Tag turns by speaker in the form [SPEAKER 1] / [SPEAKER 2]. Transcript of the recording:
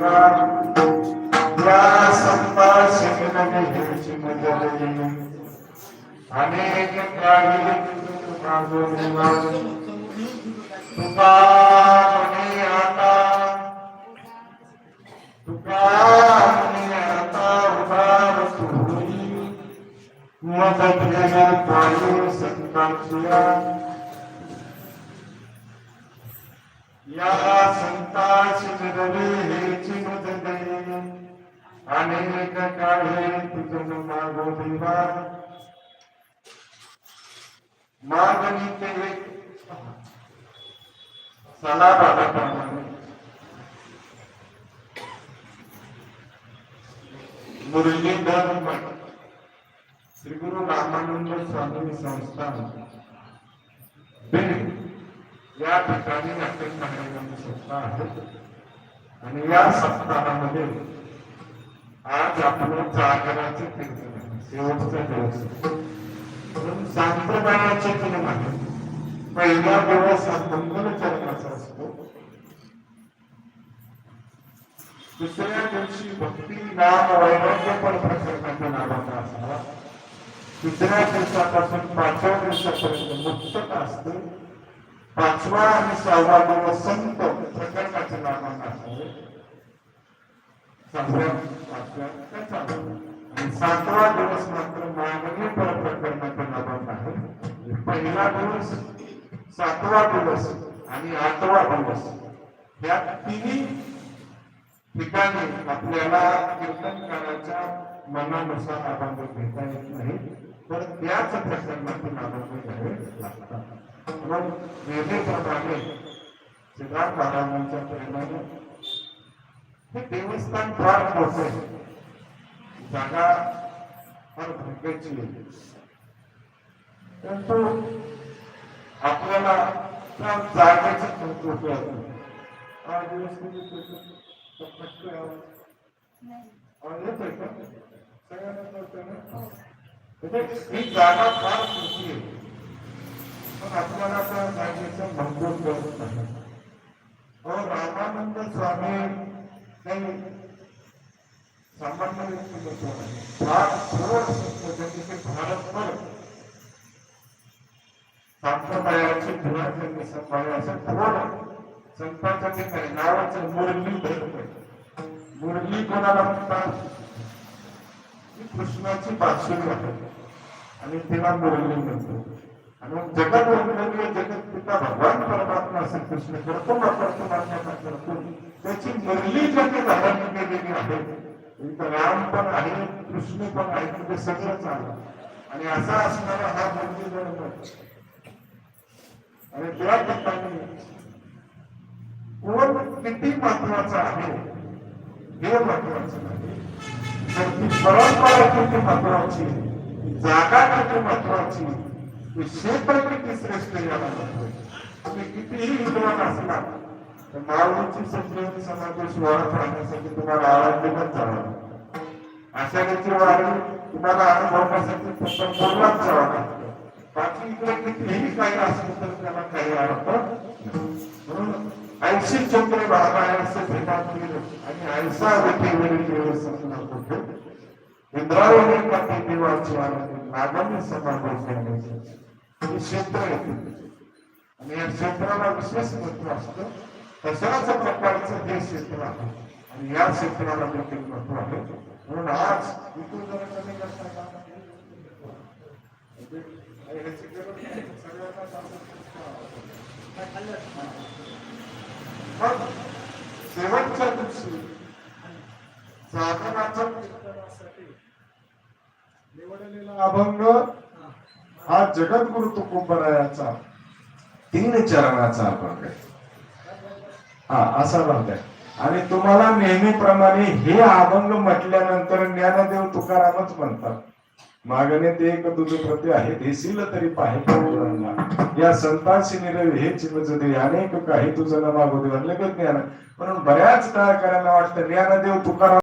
[SPEAKER 1] देवा या संताची हेची मदत अनेक काही मागोवा तुका म्हणे आता उभार तुझी मदत घेण्या पाहिजे संतांच्या या संताची हेची मदत अनेक काही तुझं मागोवा मागणी केले सलाप्रमाणे मुरलीधर मठ श्री गुरु रामानंद स्वामी संस्थान बीड या ठिकाणी नाट्य महाराजांची सत्ता आहे आणि या सप्ताहामध्ये आज आपण जागराचे कीर्तन आहे शेवटचा दिवस संप्रदायाचे कीर्तन आहे पहिला दिवस हा मंगलचरणाचा असतो दुसऱ्या दिवशी भक्ती नाम वैराग्य पण प्रकरणाच्या नावाचा असावा तिसऱ्या दिवसापासून पाचव्या दिवसापर्यंत मुक्तता असते पाचवा आणि सहावा दिवस संत प्रकरणाच्या नावाने असावे आणि सातवा दिवस मात्र मागणी पर प्रकरणाच्या नावाने आहे पहिला दिवस सातवा दिवस आणि आठवा दिवस या तिन्ही ठिकाणी आपल्याला कीर्तनकाराच्या मनानुसार अभंग घेता येत नाही तर त्याच प्रकरणातून अभंग घ्यावे लागतात म्हणून वेळेप्रमाणे सिद्धार्थ महाराजांच्या प्रेमाने हे देवस्थान फार मोठे जागा फार भाग्याची परंतु आपल्याला त्या जागेचं कौतुक ही जागा फार मोठी आहे पण आपल्याला त्या जागेचं महत्व कळत नाही रामानंद स्वामी काही सामान्य व्यक्ती नाही फार थोड भारतभर संप्रदायाची धुरा त्यांनी सांभाळली असं थोडं संतांच्या ठिकाणी नावाचं मुरलीधर मुरली कोणाला म्हणतात कृष्णाची बासुरी आहे आणि तिला मुरली म्हणतो आणि जगत वैभवी जगत पिता भगवान परमात्मा असेल कृष्ण करतो वापरतो मान्यता करतो त्याची मुरली ज्यांनी धारण केलेली आहे राम पण आहे कृष्ण पण आहे म्हणजे सगळंच आहे आणि असा असणारा हा मुरलीधर आणि त्या ठिकाणी कोण किती महत्वाचा आहे हे महत्वाचं नाही तर ती परंपरा किती महत्वाची जागा किती महत्वाची क्षेत्र किती श्रेष्ठ याला तुम्ही कितीही विद्वान असला तर माऊलीची संस्कृती समावेश वाढत राहण्यासाठी तुम्हाला आराध्यात जावं आषाढीची वारी तुम्हाला अनुभवण्यासाठी फक्त बोललाच जावं लागतं बाकी इकडे कितीही काही असलं तर त्याला काही अर्थ म्हणून 80 चक्र बाबायांचे भेटात केलं आणि 80 विठीवरील देवस्थान होते इंद्रावरी कथी देवाची नागाने समावेश करण्याचे क्षेत्र येते आणि या क्षेत्राला विशेष महत्व असतं तशाच प्रकारचं हे क्षेत्र आहे आणि या क्षेत्राला देखील महत्व आहे म्हणून आज इथून जरा कमी करता शेवटच्या दिवशी साधनाच्या कीर्तनासाठी निवडलेला अभंग हा जगद्गुरु तुकोबरायाचा 3 चरणाचा अभंग आहे हा असा भाग आहे आणि तुम्हाला नेहमीप्रमाणे हे अभंग म्हटल्यानंतर ज्ञानदेव तुकारामच म्हणतात मागणे ते एक तुझ प्रती आहे देशील तरी पाहे या संतांशी निरवी हे चिमच दे अनेक काही तुझं न मागू दे लगेच ज्ञान म्हणून बऱ्याच काळ करायला वाटतं ज्ञानदेव तुकाराम